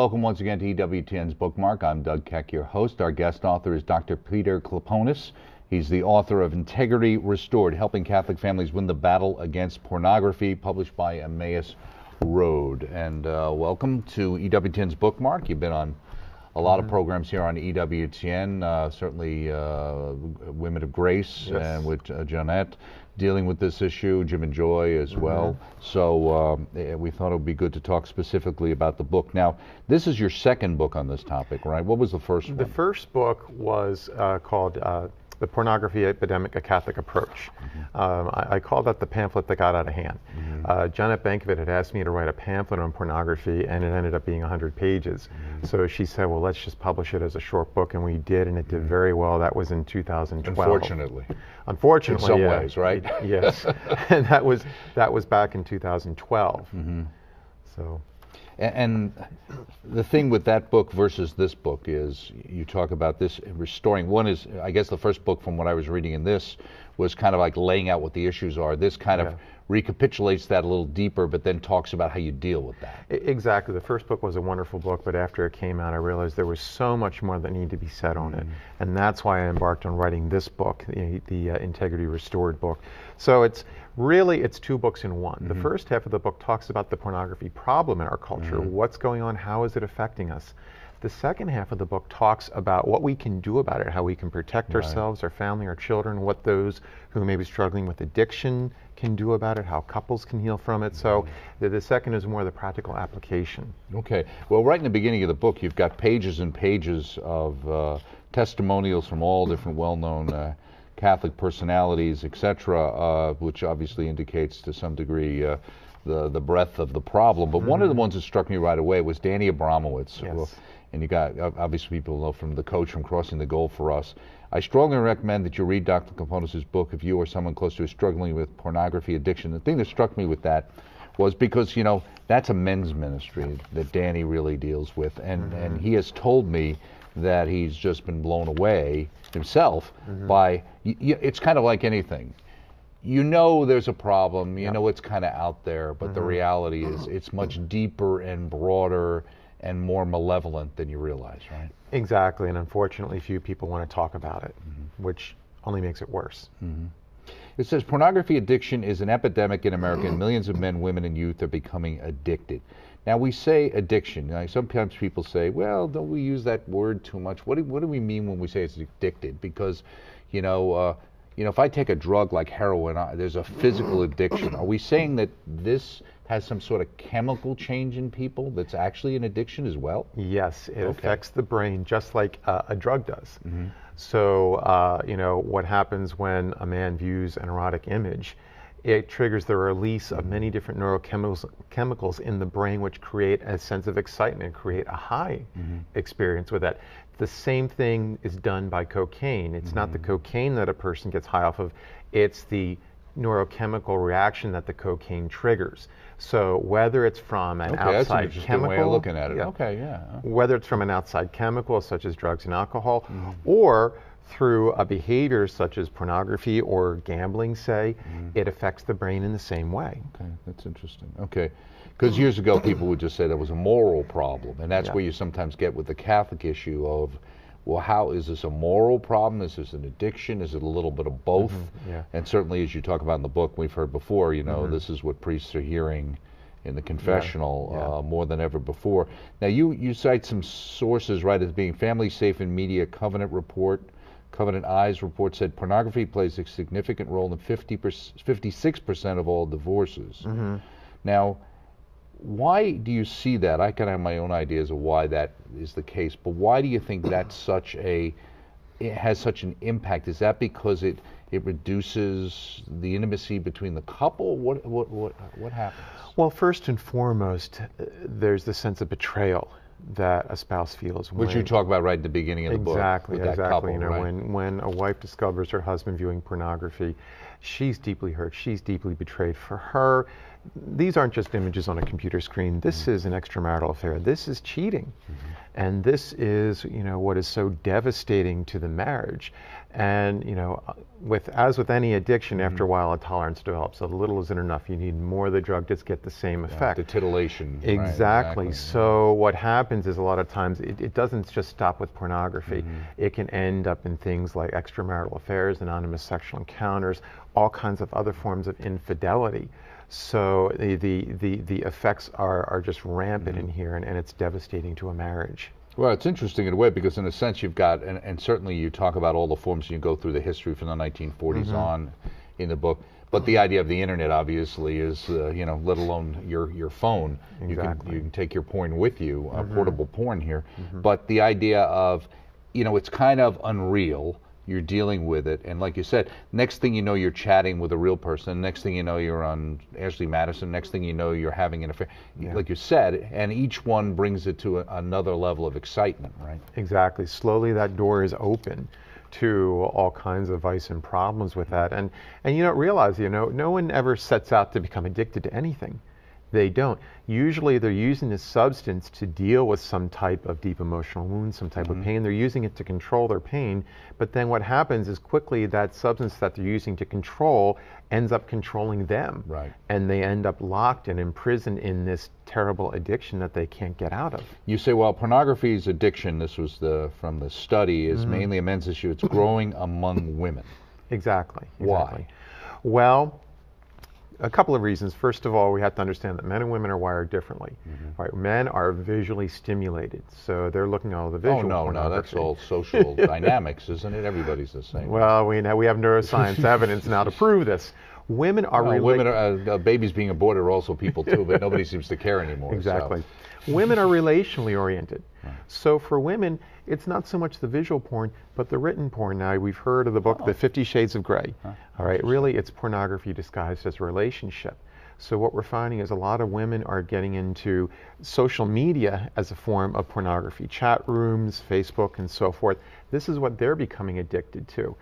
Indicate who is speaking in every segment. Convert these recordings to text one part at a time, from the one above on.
Speaker 1: welcome once again to EWTN's Bookmark. I'm Doug Keck, your host. Our guest author is Dr. Peter Kloponis. He's the author of Integrity Restored, Helping Catholic Families Win the Battle Against Pornography, published by Emmaus Road. And welcome to EWTN's Bookmark. You've been on a lot of programs here on EWTN, certainly Women of Grace,
Speaker 2: Yes.
Speaker 1: and with Jeanette dealing with this issue, Jim and Joy as well. So we thought it would be good to talk specifically about the book. Now, this is your second book on this topic, right? What was the first one?
Speaker 2: The first book was called The Pornography Epidemic, A Catholic Approach. I call that the pamphlet that got out of hand. Janet Bankovic had asked me to write a pamphlet on pornography, and it ended up being 100 pages. So she said, well, let's just publish it as a short book, and we did, and it did very well. That was in 2012.
Speaker 1: Unfortunately.
Speaker 2: Unfortunately,
Speaker 1: in some
Speaker 2: yeah.
Speaker 1: ways, right?
Speaker 2: Yes, and that was back in 2012. So.
Speaker 1: And the thing with that book versus this book is you talk about this restoring. One is, I guess the first book from what I was reading in this was kind of like laying out what the issues are. This kind of recapitulates that a little deeper, but then talks about how you deal with that.
Speaker 2: Exactly. The first book was a wonderful book, but after it came out, I realized there was so much more that needed to be said on it. And that's why I embarked on writing this book, the Integrity Restored book. So it's two books in one. The first half of the book talks about the pornography problem in our culture. What's going on? How is it affecting us? The second half of the book talks about what we can do about it, how we can protect ourselves, our family, our children, what those who may be struggling with addiction can do about it, how couples can heal from it. So the second is more the practical application.
Speaker 1: Okay. Well, right in the beginning of the book, you've got pages and pages of testimonials from all different well-known Catholic personalities, etc., which obviously indicates to some degree the breadth of the problem. But one of the ones that struck me right away was Danny Abramowitz.
Speaker 2: Yes.
Speaker 1: And you got, obviously people know from the coach from Crossing the Goal for Us. I strongly recommend that you read Dr. Kloponis' book if you or someone close to you is struggling with pornography addiction. The thing that struck me with that was because, you know, that's a men's ministry that Danny really deals with. And he has told me that he's just been blown away himself by, it's kind of like anything. You know there's a problem, you know it's kind of out there, but the reality is it's much deeper and broader and more malevolent than you realize, right?
Speaker 2: Exactly, and unfortunately few people want to talk about it, which only makes it worse.
Speaker 1: It says pornography addiction is an epidemic in America, and millions of men, women, and youth are becoming addicted. Now we say addiction. Now, sometimes people say, well, don't we use that word too much? What do we mean when we say it's addicted? Because, you know, if I take a drug like heroin, there's a physical addiction. Are we saying that this has some sort of chemical change in people that's actually an addiction as well?
Speaker 2: Yes, it affects the brain just like a drug does. So, you know, what happens when a man views an erotic image, it triggers the release of many different neurochemicals in the brain, which create a sense of excitement, create a high experience with that. The same thing is done by cocaine. It's not the cocaine that a person gets high off of, it's the neurochemical reaction that the cocaine triggers. So whether it's from an outside
Speaker 1: that's an interesting
Speaker 2: chemical,
Speaker 1: way of looking at it.
Speaker 2: Whether it's from an outside chemical such as drugs and alcohol, or through a behavior such as pornography or gambling, say, it affects the brain in the same way.
Speaker 1: Okay, that's interesting. Okay, because years ago people would just say that was a moral problem, and that's where you sometimes get with the Catholic issue of, well, how is this a moral problem? Is this an addiction? Is it a little bit of both? And certainly, as you talk about in the book, we've heard before, you know, this is what priests are hearing in the confessional more than ever before. Now, you cite some sources, right, as being Family Safe and Media Covenant Report. Covenant Eyes report said pornography plays a significant role in 56% of all divorces. Now, why do you see that? I can have my own ideas of why that is the case, but why do you think that's it has such an impact? Is that because it reduces the intimacy between the couple? What happens?
Speaker 2: Well, first and foremost, there's the sense of betrayal that a spouse feels.
Speaker 1: Which you talk about right at the beginning of the book.
Speaker 2: Exactly.
Speaker 1: Couple,
Speaker 2: you know,
Speaker 1: right?
Speaker 2: when a wife discovers her husband viewing pornography, she's deeply hurt. She's deeply betrayed. For her, these aren't just images on a computer screen. This is an extramarital affair. This is cheating. And this is, what is so devastating to the marriage. And, as with any addiction, after a while, a tolerance develops. A little isn't enough. You need more of the drug to get the same effect.
Speaker 1: The titillation.
Speaker 2: Exactly.
Speaker 1: Right,
Speaker 2: So what happens is a lot of times it doesn't just stop with pornography. It can end up in things like extramarital affairs, anonymous sexual encounters, all kinds of other forms of infidelity. So the effects are just rampant in here, and it's devastating to a marriage.
Speaker 1: Well, it's interesting in a way because in a sense you've got, and certainly you talk about all the forms, you go through the history from the 1940s on in the book, but the idea of the internet obviously is, let alone your phone.
Speaker 2: Exactly.
Speaker 1: You can take your porn with you, portable porn here, but the idea of, it's kind of unreal. You're dealing with it, and like you said, next thing you know, you're chatting with a real person. Next thing you know, you're on Ashley Madison. Next thing you know, you're having an affair, like you said, and each one brings it to another level of excitement, right?
Speaker 2: Exactly. Slowly, that door is open to all kinds of vice and problems with that, and you don't realize, no one ever sets out to become addicted to anything. They don't. Usually they're using this substance to deal with some type of deep emotional wound, some type of pain. They're using it to control their pain, but then what happens is quickly that substance that they're using to control ends up controlling them.
Speaker 1: Right.
Speaker 2: And they end up locked and imprisoned in this terrible addiction that they can't get out of.
Speaker 1: You say, well, pornography's addiction, this was from the study, is mainly a men's issue. It's growing among women.
Speaker 2: Exactly.
Speaker 1: Why?
Speaker 2: Well, a couple of reasons. First of all, we have to understand that men and women are wired differently. Right? Men are visually stimulated, so they're looking at all the visual pornography.
Speaker 1: No, that's all social dynamics, isn't it? Everybody's the same.
Speaker 2: Well, we have neuroscience evidence now to prove this. Women are
Speaker 1: babies being aborted are also people too, but nobody seems to care anymore.
Speaker 2: Exactly. So. Women are relationally oriented. So for women, it's not so much the visual porn, but the written porn. Now, we've heard of the book, The 50 Shades of Grey. All right, really, it's pornography disguised as a relationship. So what we're finding is a lot of women are getting into social media as a form of pornography, chat rooms, Facebook, and so forth. This is what they're becoming addicted to.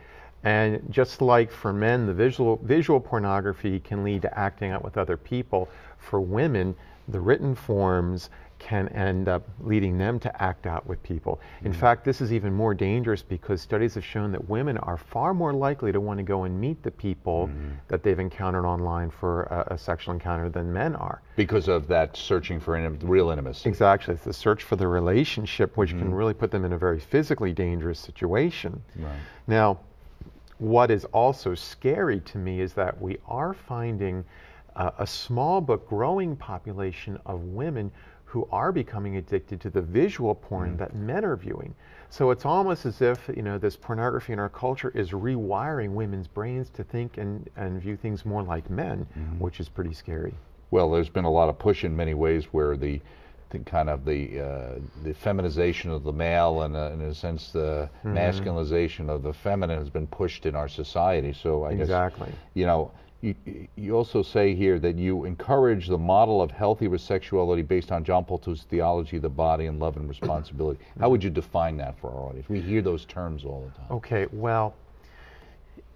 Speaker 2: And just like for men, the visual pornography can lead to acting out with other people. For women, the written forms can end up leading them to act out with people. In fact, this is even more dangerous because studies have shown that women are far more likely to want to go and meet the people that they've encountered online for a sexual encounter than men are.
Speaker 1: Because of that searching for real intimacy.
Speaker 2: Exactly. It's the search for the relationship, which can really put them in a very physically dangerous situation.
Speaker 1: Right.
Speaker 2: Now, what is also scary to me is that we are finding a small but growing population of women who are becoming addicted to the visual porn that men are viewing. So it's almost as if, this pornography in our culture is rewiring women's brains to think and view things more like men, which is pretty scary.
Speaker 1: Well, there's been a lot of push in many ways where the feminization of the male and in a sense the masculinization of the feminine has been pushed in our society. So I guess, you also say here that you encourage the model of healthy sexuality based on John Paul II's theology of the body and love and responsibility. How would you define that for our audience? We hear those terms all the time.
Speaker 2: Okay, well,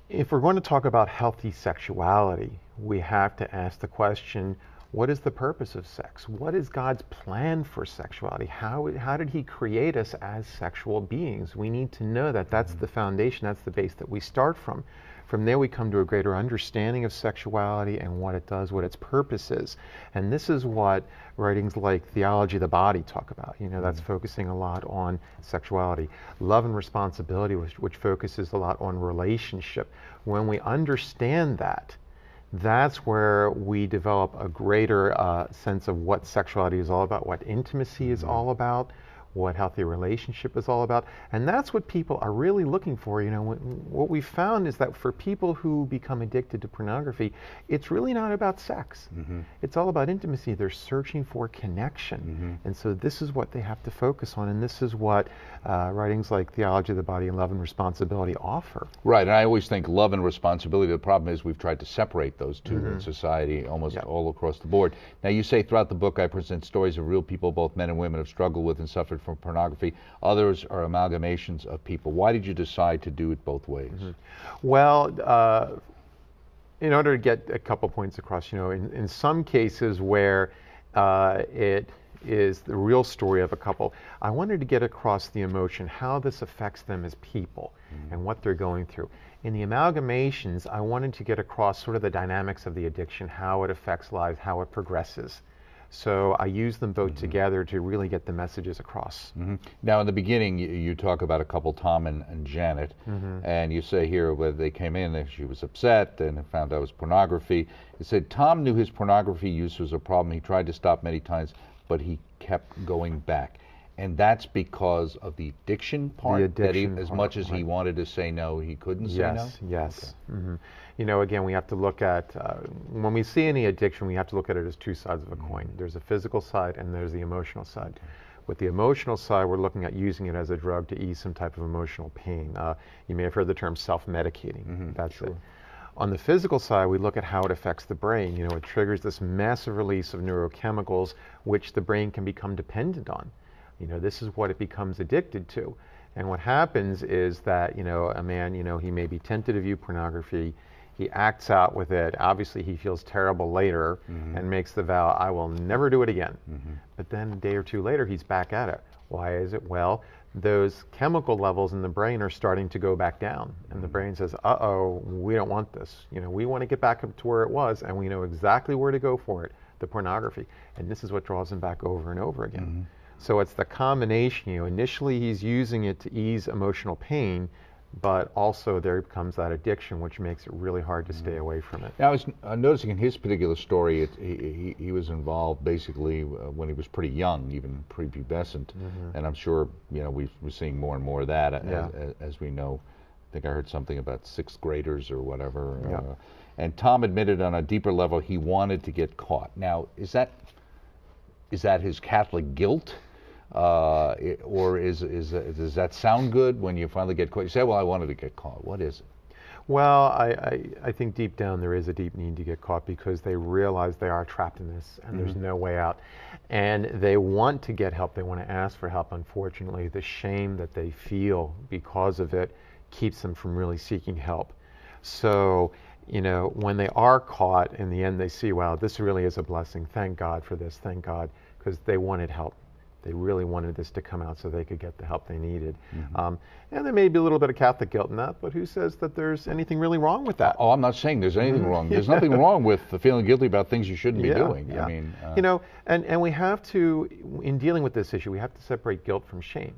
Speaker 2: if we're going to talk about healthy sexuality, we have to ask the question, what is the purpose of sex? What is God's plan for sexuality? How did He create us as sexual beings? We need to know that. That's the foundation, that's the base that we start from. From there we come to a greater understanding of sexuality and what it does, what its purpose is. And this is what writings like Theology of the Body talk about. That's focusing a lot on sexuality. Love and Responsibility, which focuses a lot on relationship. When we understand that, that's where we develop a greater sense of what sexuality is all about, what intimacy is all about, what healthy relationship is all about. And that's what people are really looking for. What we've found is that for people who become addicted to pornography, it's really not about sex. It's all about intimacy. They're searching for connection. And so this is what they have to focus on, and this is what writings like Theology of the Body and Love and Responsibility offer.
Speaker 1: Right, and I always think love and responsibility, the problem is we've tried to separate those two in society almost all across the board. Now you say throughout the book I present stories of real people, both men and women, have struggled with and suffered from pornography. Others are amalgamations of people. Why did you decide to do it both ways?
Speaker 2: Well, in order to get a couple points across, in some cases where it is the real story of a couple, I wanted to get across the emotion, how this affects them as people and what they're going through. In the amalgamations, I wanted to get across sort of the dynamics of the addiction, how it affects lives, how it progresses. So I use them both together to really get the messages across.
Speaker 1: Now, in the beginning, you talk about a couple, Tom and Janet, and you say here where they came in, and she was upset and found out it was pornography. You said Tom knew his pornography use was a problem. He tried to stop many times, but he kept going back. And that's because of the addiction part?
Speaker 2: The addiction
Speaker 1: that as
Speaker 2: part,
Speaker 1: much as he wanted to say no, he couldn't say no?
Speaker 2: Yes. Okay. Again, we have to look at, when we see any addiction, we have to look at it as two sides of a coin. There's a physical side and there's the emotional side. With the emotional side, we're looking at using it as a drug to ease some type of emotional pain. You may have heard the term self-medicating. That's it. On the physical side, we look at how it affects the brain. It triggers this massive release of neurochemicals, which the brain can become dependent on. This is what it becomes addicted to. And what happens is that, a man, he may be tempted to view pornography. He acts out with it. Obviously, he feels terrible later and makes the vow, I will never do it again. But then a day or two later, he's back at it. Why is it? Well, those chemical levels in the brain are starting to go back down. And the brain says, uh-oh, we don't want this. We want to get back up to where it was, and we know exactly where to go for it, the pornography. And this is what draws him back over and over again. So it's the combination. Initially he's using it to ease emotional pain, but also there comes that addiction, which makes it really hard to stay away from it.
Speaker 1: Now, I was noticing in his particular story, he was involved basically when he was pretty young, even prepubescent, and I'm sure we're seeing more and more of that as we know. I think I heard something about sixth graders or whatever. And Tom admitted on a deeper level he wanted to get caught. Now, is that his Catholic guilt? Or does that sound good when you finally get caught? You say, well, I wanted to get caught. What is it?
Speaker 2: Well, I think deep down there is a deep need to get caught because they realize they are trapped in this and there's no way out. And they want to get help. They want to ask for help. Unfortunately, the shame that they feel because of it keeps them from really seeking help. So, when they are caught, in the end they see, wow, this really is a blessing. Thank God for this. Thank God, because they wanted help. They really wanted this to come out so they could get the help they needed. And there may be a little bit of Catholic guilt in that, but who says that there's anything really wrong with that?
Speaker 1: Oh, I'm not saying there's anything wrong. There's nothing wrong with feeling guilty about things you shouldn't be doing. I mean,
Speaker 2: and we have to, in dealing with this issue, we have to separate guilt from shame.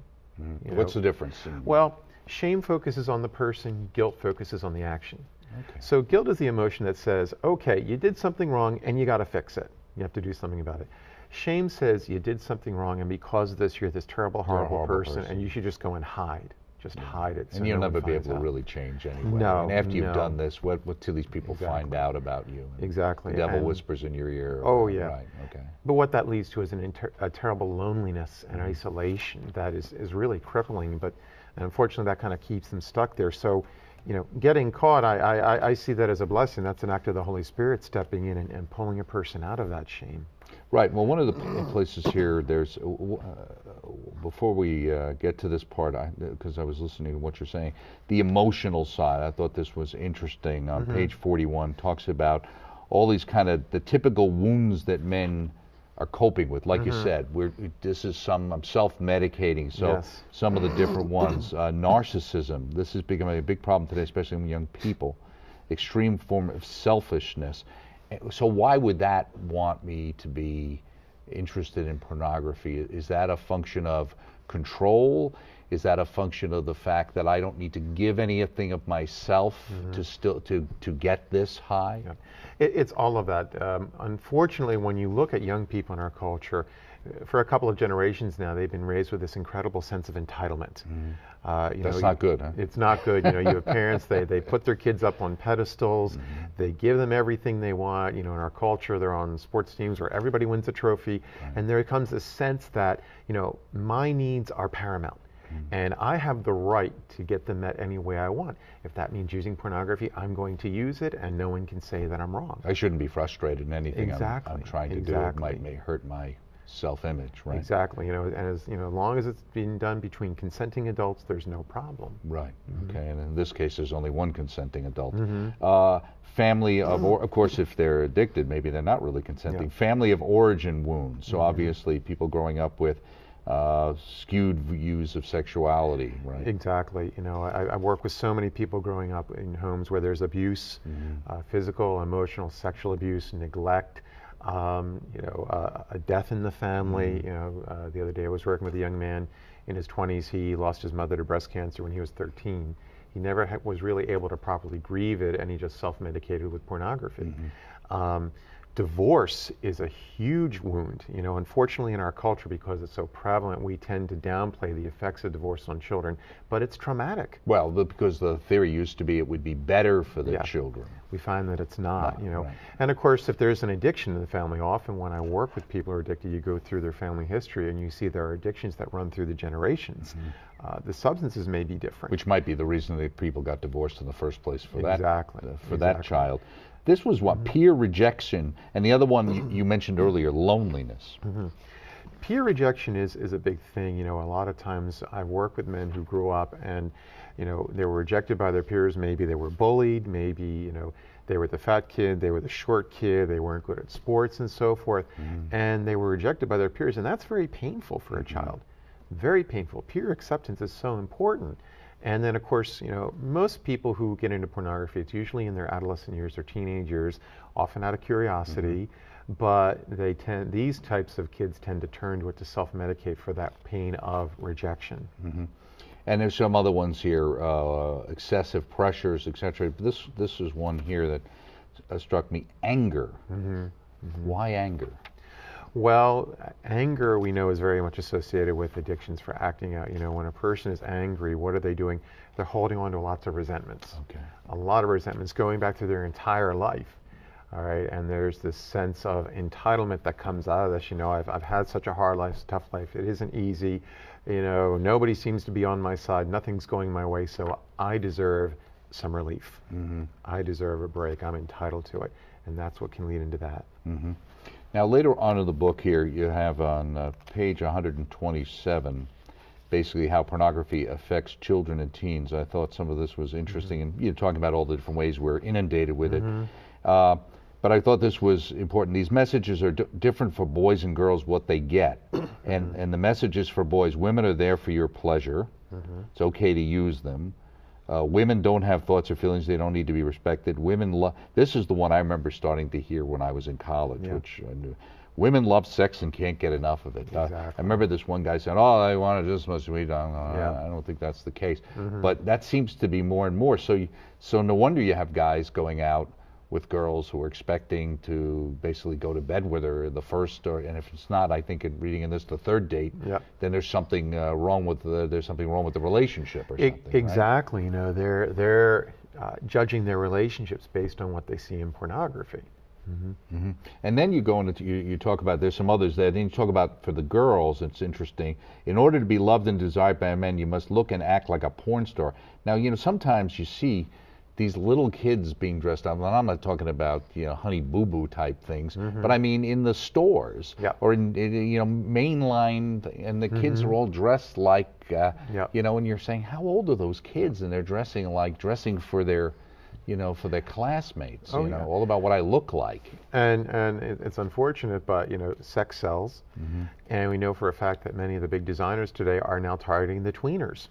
Speaker 1: What's the difference?
Speaker 2: Well, shame focuses on the person, guilt focuses on the action. So guilt is the emotion that says, okay, you did something wrong and you got to fix it. You have to do something about it. Shame says you did something wrong, and because of this, you're this terrible, horrible person, and you should just go and hide. Just hide it. So
Speaker 1: and you'll never be able to really change anyway.
Speaker 2: No.
Speaker 1: And after you've done this, what till these people find out about you?
Speaker 2: Exactly.
Speaker 1: The devil whispers in your ear.
Speaker 2: Oh, yeah.
Speaker 1: Right. Okay.
Speaker 2: But what that leads to is a terrible loneliness and isolation that is really crippling. But unfortunately, that kind of keeps them stuck there. So, getting caught, I see that as a blessing. That's an act of the Holy Spirit stepping in and pulling a person out of that shame.
Speaker 1: Right. Well, one of the places here, there's, before we get to this part, because I was listening to what you're saying, the emotional side, I thought this was interesting. On page 41, talks about all these kind of, the typical wounds that men are coping with. Like you said, I'm self-medicating, so some of the different ones. Narcissism, this is becoming a big problem today, especially among young people. Extreme form of selfishness. So why would that want me to be interested in pornography? Is that a function of control? Is that a function of the fact that I don't need to give anything of myself to get this high?
Speaker 2: It's all of that. Unfortunately, when you look at young people in our culture, for a couple of generations now, they've been raised with this incredible sense of entitlement.
Speaker 1: That's not good, huh?
Speaker 2: It's not good. You have parents, they put their kids up on pedestals, they give them everything they want. In our culture, they're on sports teams where everybody wins a trophy, and there comes a sense that, my needs are paramount. And I have the right to get them met any way I want. If that means using pornography, I'm going to use it, and no one can say that I'm wrong.
Speaker 1: I shouldn't be frustrated in anything I'm trying to do. It may hurt self-image, right?
Speaker 2: Exactly. And as long as it's being done between consenting adults, there's no problem.
Speaker 1: Right. Okay. And in this case, there's only one consenting adult.
Speaker 2: Mm-hmm.
Speaker 1: Family of course, if they're addicted, maybe they're not really consenting.
Speaker 2: Yeah.
Speaker 1: Family of origin wounds. So obviously, people growing up with skewed views of sexuality, right?
Speaker 2: Exactly. I work with so many people growing up in homes where there's abuse, physical, emotional, sexual abuse, neglect, a death in the family. The other day I was working with a young man in his 20s. He lost his mother to breast cancer when he was 13. He never was really able to properly grieve it, and he just self-medicated with pornography. Divorce is a huge wound. Unfortunately in our culture, because it's so prevalent, we tend to downplay the effects of divorce on children, but it's traumatic.
Speaker 1: Well, because the theory used to be it would be better for the children.
Speaker 2: We find that it's not,
Speaker 1: Right.
Speaker 2: And of course, if there's an addiction in the family, often when I work with people who are addicted, you go through their family history and you see there are addictions that run through the generations. The substances may be different.
Speaker 1: Which might be the reason that people got divorced in the first place for
Speaker 2: Exactly.
Speaker 1: that child. This was what, peer rejection, and the other one you mentioned earlier, loneliness.
Speaker 2: Peer rejection is a big thing. A lot of times I work with men who grew up and, they were rejected by their peers. Maybe they were bullied. Maybe, they were the fat kid. They were the short kid. They weren't good at sports and so forth. And they were rejected by their peers. And that's very painful for a child. Very painful. Peer acceptance is so important. And then, of course, most people who get into pornography, it's usually in their adolescent years or teenage years, often out of curiosity. But these types of kids tend to turn to it to self-medicate for that pain of rejection.
Speaker 1: And there's some other ones here, excessive pressures, etc. This is one here that struck me, anger. Why anger?
Speaker 2: Well, anger we know is very much associated with addictions for acting out. When a person is angry, what are they doing? They're holding on to lots of resentments. A lot of resentments going back through their entire life. All right, and there's this sense of entitlement that comes out of this. I've had such a hard life, tough life. It isn't easy. Nobody seems to be on my side. Nothing's going my way, so I deserve some relief. I deserve a break. I'm entitled to it, and that's what can lead into that.
Speaker 1: Now, later on in the book here, you have on page 127, basically how pornography affects children and teens. I thought some of this was interesting, and you're talking about all the different ways we're inundated with it. But I thought this was important. These messages are different for boys and girls, what they get. And the messages for boys, women are there for your pleasure. It's okay to use them. Women don't have thoughts or feelings. They don't need to be respected. This is the one I remember starting to hear when I was in college, which I knew. Women love sex and can't get enough of it. I remember this one guy saying, "Oh, I wanted this much weed." I don't think that's the case. But that seems to be more and more. So no wonder you have guys going out with girls who are expecting to basically go to bed with her the first, and if it's not, I think in reading in this, the third date, then there's something wrong with the relationship or something.
Speaker 2: Exactly.
Speaker 1: Right?
Speaker 2: They're judging their relationships based on what they see in pornography.
Speaker 1: And then you go into you talk about, there's some others there. Then you talk about, for the girls, it's interesting. In order to be loved and desired by men, you must look and act like a porn star. Now, sometimes you see these little kids being dressed up, and I'm not talking about Honey Boo Boo type things, but I mean in the stores or in mainline, and the kids are all dressed like and you're saying, how old are those kids? And they're dressing for their for their classmates, all about what I look like.
Speaker 2: And it's unfortunate, but sex sells, and we know for a fact that many of the big designers today are now targeting the tweeners.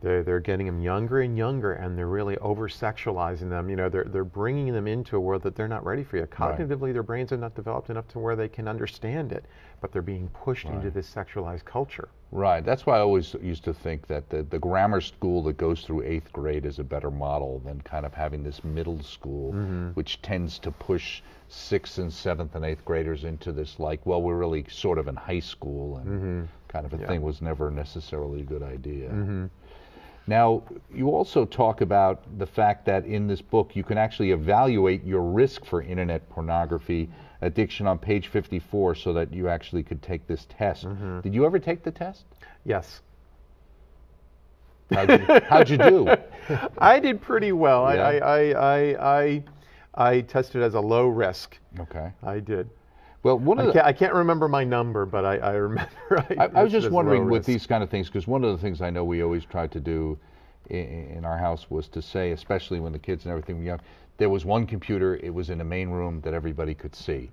Speaker 2: They're getting them younger and younger, and they're really over-sexualizing them. They're bringing them into a world that they're not ready for yet. Cognitively, their brains are not developed enough to where they can understand it, but they're being pushed into this sexualized culture.
Speaker 1: Right. That's why I always used to think that the grammar school that goes through 8th grade is a better model than kind of having this middle school, which tends to push 6th and 7th and 8th graders into this, we're really sort of in high school, and kind of a thing was never necessarily a good idea. Now, you also talk about the fact that in this book you can actually evaluate your risk for internet pornography addiction on page 54, so that you actually could take this test. Did you ever take the test?
Speaker 2: Yes.
Speaker 1: How'd you do?
Speaker 2: I did pretty well.
Speaker 1: Yeah.
Speaker 2: I tested as a low risk.
Speaker 1: Okay.
Speaker 2: I did.
Speaker 1: Well,
Speaker 2: I can't remember my number, but I remember.
Speaker 1: I was just wondering with these kind of things, because one of the things I know we always tried to do in our house was to say, especially when the kids and everything were young, there was one computer, it was in the main room that everybody could see.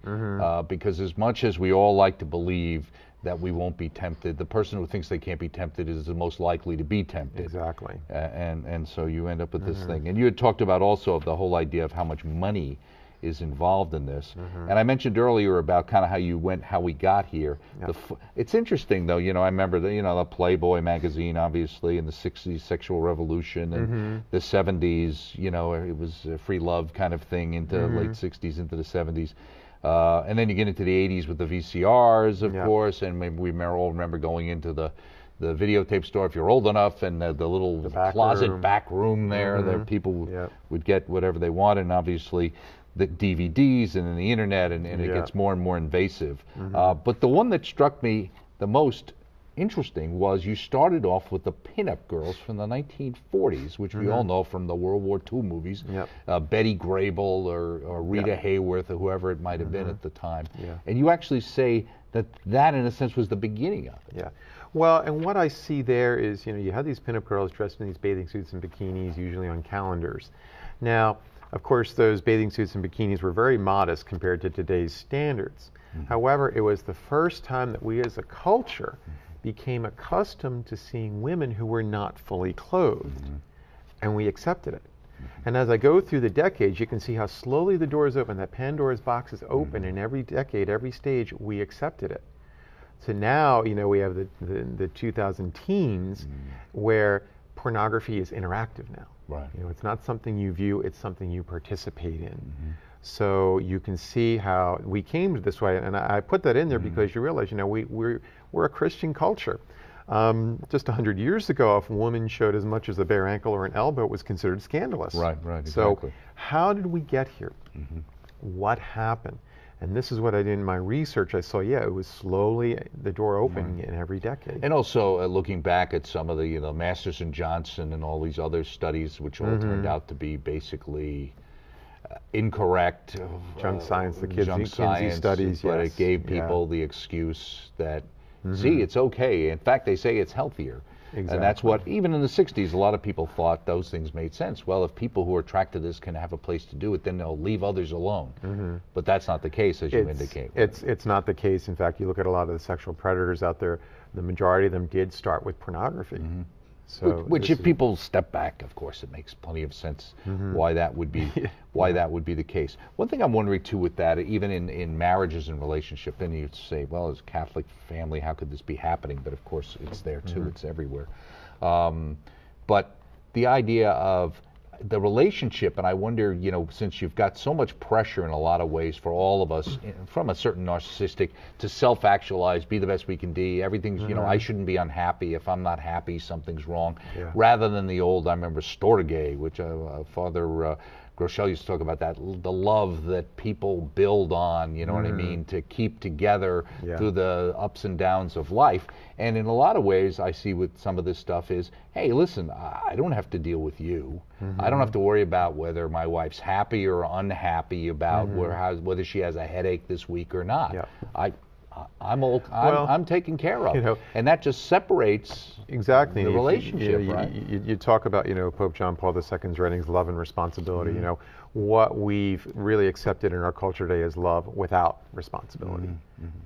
Speaker 1: Because as much as we all like to believe that we won't be tempted, the person who thinks they can't be tempted is the most likely to be tempted.
Speaker 2: Exactly.
Speaker 1: And so you end up with this thing. And you had talked about also the whole idea of how much money is involved in this. And I mentioned earlier about kind of how we got here.
Speaker 2: Yep.
Speaker 1: It's interesting though, I remember the Playboy magazine, obviously, in the 60s, sexual revolution, and the 70s, it was a free love kind of thing into late 60s into the 70s. And then you get into the 80s with the VCRs, of course, and maybe we all remember going into the videotape store if you're old enough, and the little closet back room there that people would get whatever they wanted, and obviously the DVDs and then the internet, and it gets more and more invasive. But the one that struck me the most interesting was you started off with the pinup girls from the 1940s, which we all know from the World War II movies, Betty Grable or Rita Hayworth or whoever it might have been at the time. And you actually say that in a sense was the beginning of it.
Speaker 2: Well, and what I see there is, you have these pinup girls dressed in these bathing suits and bikinis, usually on calendars. Now, of course, those bathing suits and bikinis were very modest compared to today's standards. However, it was the first time that we as a culture became accustomed to seeing women who were not fully clothed, and we accepted it. And as I go through the decades, you can see how slowly the doors open, that Pandora's box is open, and every decade, every stage, we accepted it. So now, we have the 2000 teens where pornography is interactive now.
Speaker 1: Right.
Speaker 2: It's not something you view, it's something you participate in. So you can see how we came to this way, and I put that in there because you realize, we're a Christian culture. Just 100 years ago, if a woman showed as much as a bare ankle or an elbow, it was considered scandalous.
Speaker 1: Right, exactly.
Speaker 2: So how did we get here? What happened? And this is what I did in my research. I saw, it was slowly the door opening in every decade.
Speaker 1: And also looking back at some of the, Masterson Johnson and all these other studies, which all turned out to be basically incorrect.
Speaker 2: Junk science, the Kinsey studies,
Speaker 1: but it gave people the excuse that, see, it's okay. In fact, they say it's healthier. Exactly. And that's what, even in the 60s, a lot of people thought those things made sense. Well, if people who are attracted to this can have a place to do it, then they'll leave others alone. But that's not the case, as you indicate.
Speaker 2: It's not the case. In fact, you look at a lot of the sexual predators out there, the majority of them did start with pornography. So
Speaker 1: which if people step back, of course, it makes plenty of sense why that would be that would be the case. One thing I'm wondering too with that, even in marriages and relationship, then you'd say, well, as a Catholic family, how could this be happening? But of course, it's there too. It's everywhere. But the idea of the relationship, and I wonder, since you've got so much pressure in a lot of ways for all of us, from a certain narcissistic to self-actualize, be the best we can be, everything's, I shouldn't be unhappy. If I'm not happy, something's wrong. Rather than the old, I remember Storge, which Father Groeschel used to talk about that, the love that people build on, you know what I mean, to keep together through the ups and downs of life. And in a lot of ways, I see with some of this stuff is, hey, listen, I don't have to deal with you. I don't have to worry about whether my wife's happy or unhappy about whether she has a headache this week or not. I'm taken care of, and that just separates
Speaker 2: the
Speaker 1: relationship. Right?
Speaker 2: You talk about Pope John Paul II's writings, love and responsibility. What we've really accepted in our culture today is love without responsibility,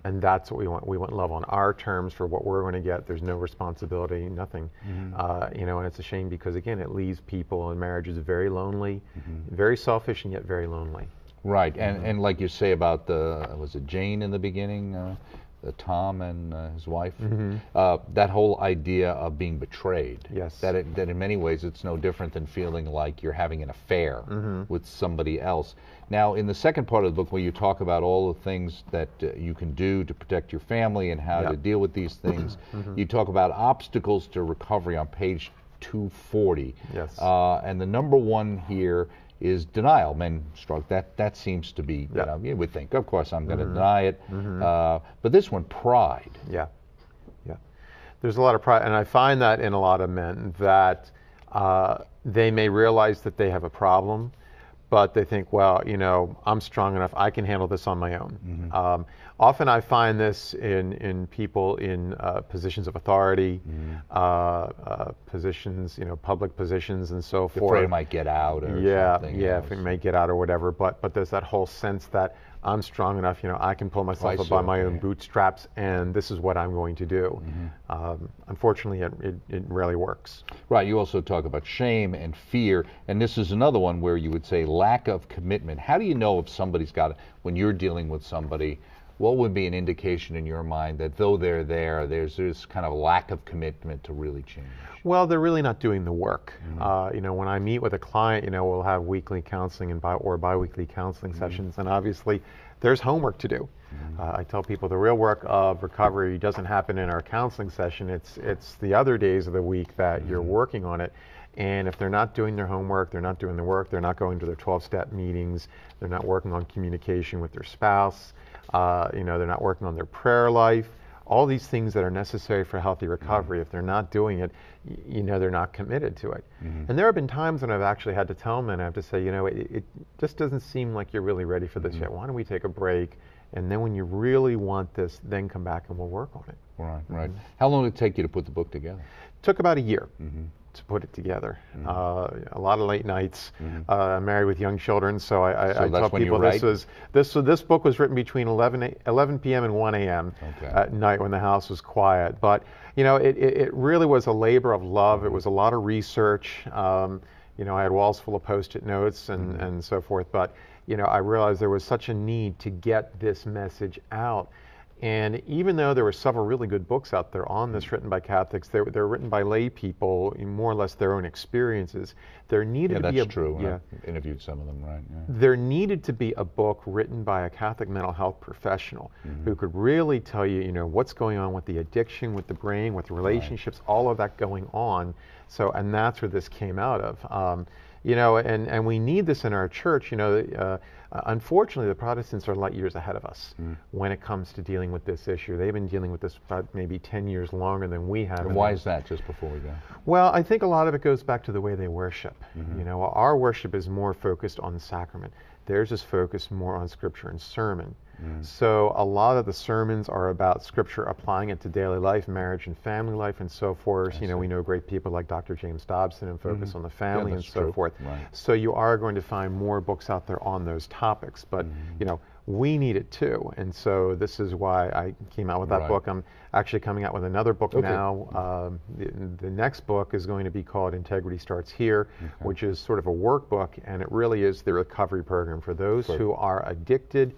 Speaker 2: and that's what we want. We want love on our terms for what we're going to get. There's no responsibility, nothing. And it's a shame because again, it leaves people in marriages very lonely, very selfish, and yet very lonely.
Speaker 1: Right, and like you say about was it Jane in the beginning, Tom and his wife, that whole idea of being betrayed.
Speaker 2: Yes.
Speaker 1: That in many ways it's no different than feeling like you're having an affair with somebody else. Now, in the second part of the book, where you talk about all the things that you can do to protect your family and how to deal with these things, you talk about obstacles to recovery on page 240.
Speaker 2: Yes.
Speaker 1: And the number one here is denial. Men struggle. That seems to be, you would think, of course, I'm going to deny it. But this one, pride.
Speaker 2: Yeah. There's a lot of pride, and I find that in a lot of men that they may realize that they have a problem, but they think, well, I'm strong enough, I can handle this on my own. Often I find this in people in positions of authority, positions, public positions and so forth.
Speaker 1: Afraid it might get out or something.
Speaker 2: Yeah, if it may get out or whatever. But there's that whole sense that I'm strong enough, I can pull myself up by my own bootstraps, and this is what I'm going to do. Unfortunately, it rarely works.
Speaker 1: Right. You also talk about shame and fear, and this is another one where you would say lack of commitment. How do you know if somebody's got it when you're dealing with somebody? What would be an indication in your mind that though they're there, there's this kind of lack of commitment to really change?
Speaker 2: Well, they're really not doing the work. When I meet with a client, we'll have weekly counseling or bi-weekly counseling sessions, and obviously there's homework to do. I tell people the real work of recovery doesn't happen in our counseling session. It's the other days of the week that you're working on it. And if they're not doing their homework, they're not doing the work, they're not going to their 12-step meetings, they're not working on communication with their spouse, they're not working on their prayer life, all these things that are necessary for healthy recovery, if they're not doing it, they're not committed to it. And there have been times when I've actually had to tell them, and I have to say, it just doesn't seem like you're really ready for this yet. Why don't we take a break? And then when you really want this, then come back and we'll work on it.
Speaker 1: Right. How long did it take you to put the book together?
Speaker 2: It took about a year. To put it together. A lot of late nights. I'm married with young children, so I tell people this book was written between 11 p.m. and 1 a.m. At night when the house was quiet. But it really was a labor of love. It was a lot of research. I had walls full of Post-it notes and so forth. But I realized there was such a need to get this message out. And even though there were several really good books out there on this written by Catholics, they're written by lay people, more or less their own experiences. There needed to be
Speaker 1: that's true. Yeah. I interviewed some of them, right? Yeah.
Speaker 2: There needed to be a book written by a Catholic mental health professional who could really tell you, what's going on with the addiction, with the brain, with the relationships, all of that going on. So, and that's where this came out of. And we need this in our church. Unfortunately, the Protestants are light years ahead of us when it comes to dealing with this issue. They've been dealing with this about maybe 10 years longer than we have.
Speaker 1: And why is that, just before we go?
Speaker 2: Well, I think a lot of it goes back to the way they worship. Our worship is more focused on sacrament. Theirs is focused more on scripture and sermon. So a lot of the sermons are about scripture, applying it to daily life, marriage and family life and so forth. We know great people like Dr. James Dobson and focus on the family and so forth. Right. So you are going to find more books out there on those topics, but we need it too. And so this is why I came out with that book. I'm actually coming out with another book now. The next book is going to be called Integrity Starts Here, which is sort of a workbook, and it really is the recovery program for those who are addicted.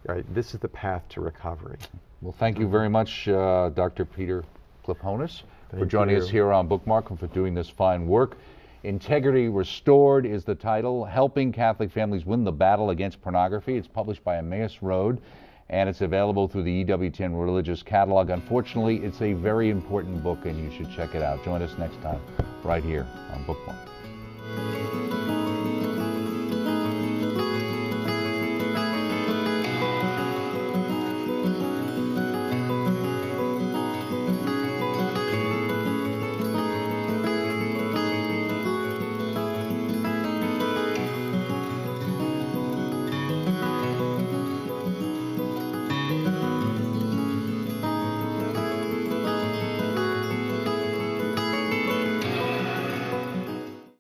Speaker 2: Right, this is the path to recovery.
Speaker 1: Well, thank you very much, Dr. Peter Kliphonis, for joining us here on Bookmark and for doing this fine work. Integrity Restored is the title, Helping Catholic Families Win the Battle Against Pornography. It's published by Emmaus Road, and it's available through the EWTN Religious Catalog. Unfortunately, it's a very important book, and you should check it out. Join us next time, right here on Bookmark.